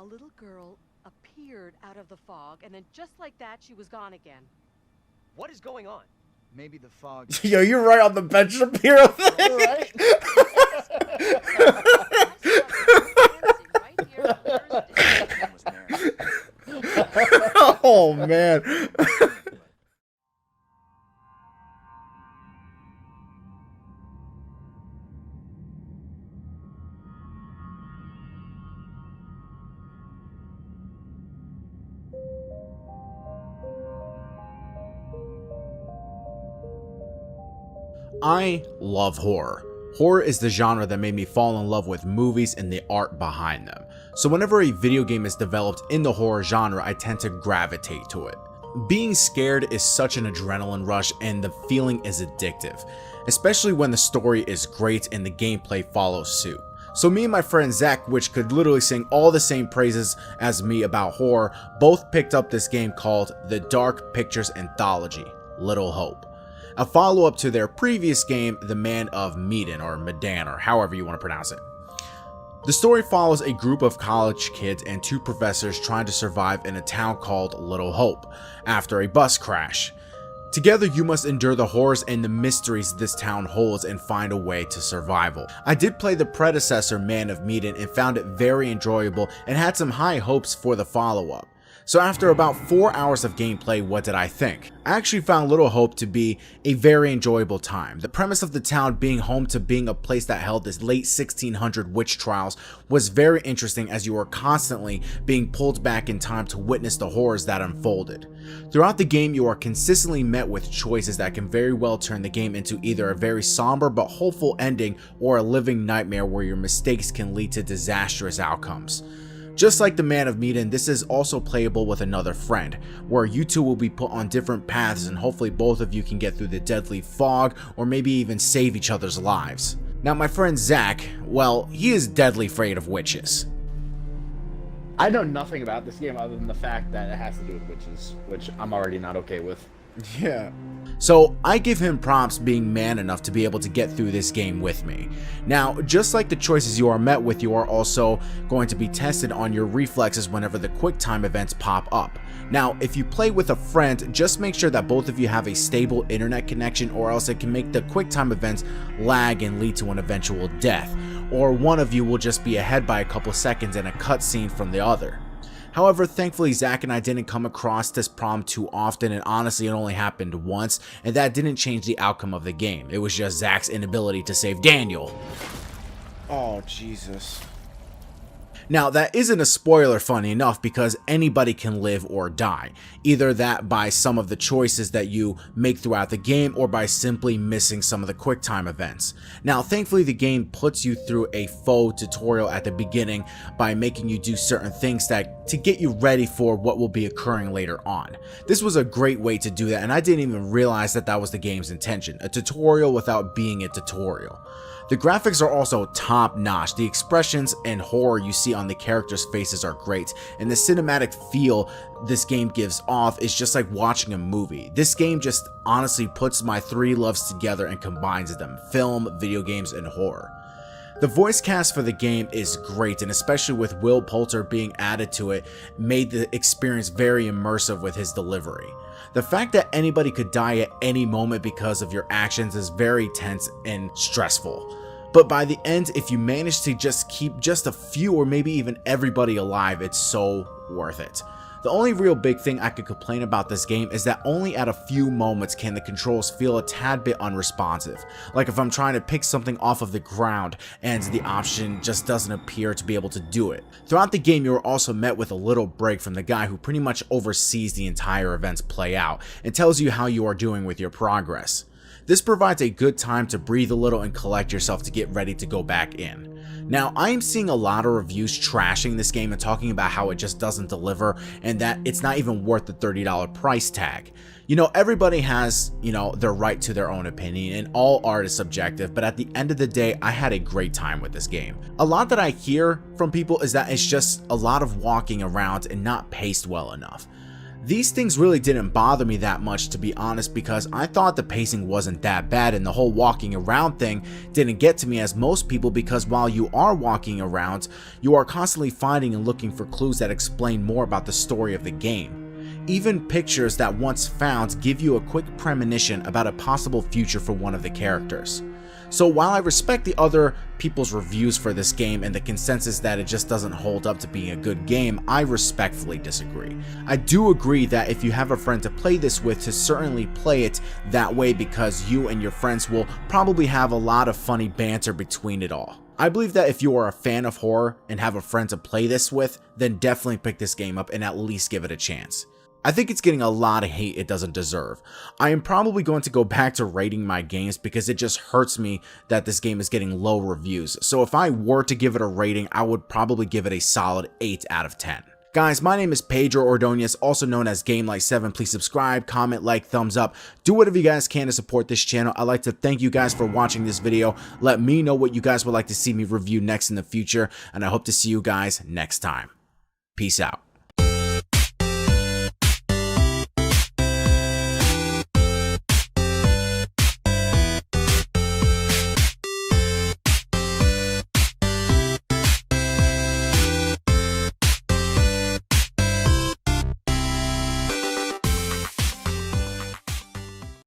a little girl appeared out of the fog, and then just like that, she was gone again. What is going on? Maybe the fog. Yo, you're right on the Ben Shapiro thing. Right? Oh man. I love horror. Horror is the genre that made me fall in love with movies and the art behind them. So whenever a video game is developed in the horror genre, I tend to gravitate to it. Being scared is such an adrenaline rush and the feeling is addictive, especially when the story is great and the gameplay follows suit. So me and my friend Zach, which could literally sing all the same praises as me about horror, both picked up this game called the Dark Pictures Anthology, Little Hope. A follow-up to their previous game, The Man of Medan, or Medan, or however you want to pronounce it. The story follows a group of college kids and two professors trying to survive in a town called Little Hope after a bus crash. Together you must endure the horrors and the mysteries this town holds and find a way to survival. I did play the predecessor Man of Medan and found it very enjoyable and had some high hopes for the follow-up. So after about 4 hours of gameplay, what did I think? I actually found Little Hope to be a very enjoyable time. The premise of the town being home to being a place that held this late 1600 witch trials was very interesting, as you were constantly being pulled back in time to witness the horrors that unfolded. Throughout the game, you are consistently met with choices that can very well turn the game into either a very somber but hopeful ending or a living nightmare where your mistakes can lead to disastrous outcomes. Just like the Man of Medan, this is also playable with another friend, where you two will be put on different paths and hopefully both of you can get through the deadly fog or maybe even save each other's lives. Now my friend Zach, well, he is deadly afraid of witches. I know nothing about this game other than the fact that it has to do with witches, which I'm already not okay with. Yeah. So I give him props being man enough to be able to get through this game with me. Now, just like the choices you are met with, you are also going to be tested on your reflexes whenever the quick time events pop up. Now, if you play with a friend, just make sure that both of you have a stable internet connection, or else it can make the quick time events lag and lead to an eventual death, or one of you will just be ahead by a couple seconds in a cutscene from the other. However, thankfully Zach and I didn't come across this problem too often, and honestly it only happened once, and that didn't change the outcome of the game. It was just Zach's inability to save Daniel. Oh, Jesus. Now, that isn't a spoiler, funny enough, because anybody can live or die. Either that by some of the choices that you make throughout the game, or by simply missing some of the quick time events. Now, thankfully the game puts you through a faux tutorial at the beginning by making you do certain things to get you ready for what will be occurring later on. This was a great way to do that, and I didn't even realize that that was the game's intention. A tutorial without being a tutorial. The graphics are also top notch. The expressions and horror you see on the characters' faces are great, and the cinematic feel this game gives off is just like watching a movie. This game just honestly puts my three loves together and combines them: film, video games, and horror. The voice cast for the game is great, and especially with Will Poulter being added to it, made the experience very immersive with his delivery. The fact that anybody could die at any moment because of your actions is very tense and stressful. But by the end, if you manage to just keep just a few or maybe even everybody alive, it's so worth it. The only real big thing I could complain about this game is that only at a few moments can the controls feel a tad bit unresponsive. Like if I'm trying to pick something off of the ground and the option just doesn't appear to be able to do it. Throughout the game, you are also met with a little break from the guy who pretty much oversees the entire events play out and tells you how you are doing with your progress. This provides a good time to breathe a little and collect yourself to get ready to go back in. Now, I am seeing a lot of reviews trashing this game and talking about how it just doesn't deliver and that it's not even worth the $30 price tag. You know, everybody has, their right to their own opinion, and all art is subjective, but at the end of the day, I had a great time with this game. A lot that I hear from people is that it's just a lot of walking around and not paced well enough. These things really didn't bother me that much, to be honest, because I thought the pacing wasn't that bad, and the whole walking around thing didn't get to me as most people, because while you are walking around, you are constantly finding and looking for clues that explain more about the story of the game. Even pictures that once found give you a quick premonition about a possible future for one of the characters. So while I respect the other people's reviews for this game and the consensus that it just doesn't hold up to being a good game, I respectfully disagree. I do agree that if you have a friend to play this with, to certainly play it that way, because you and your friends will probably have a lot of funny banter between it all. I believe that if you are a fan of horror and have a friend to play this with, then definitely pick this game up and at least give it a chance. I think it's getting a lot of hate it doesn't deserve. I am probably going to go back to rating my games because it just hurts me that this game is getting low reviews. So if I were to give it a rating, I would probably give it a solid 8 out of 10. Guys, my name is Pedro Ordonez, also known as Gamelight7. Please subscribe, comment, like, thumbs up. Do whatever you guys can to support this channel. I'd like to thank you guys for watching this video. Let me know what you guys would like to see me review next in the future, and I hope to see you guys next time. Peace out.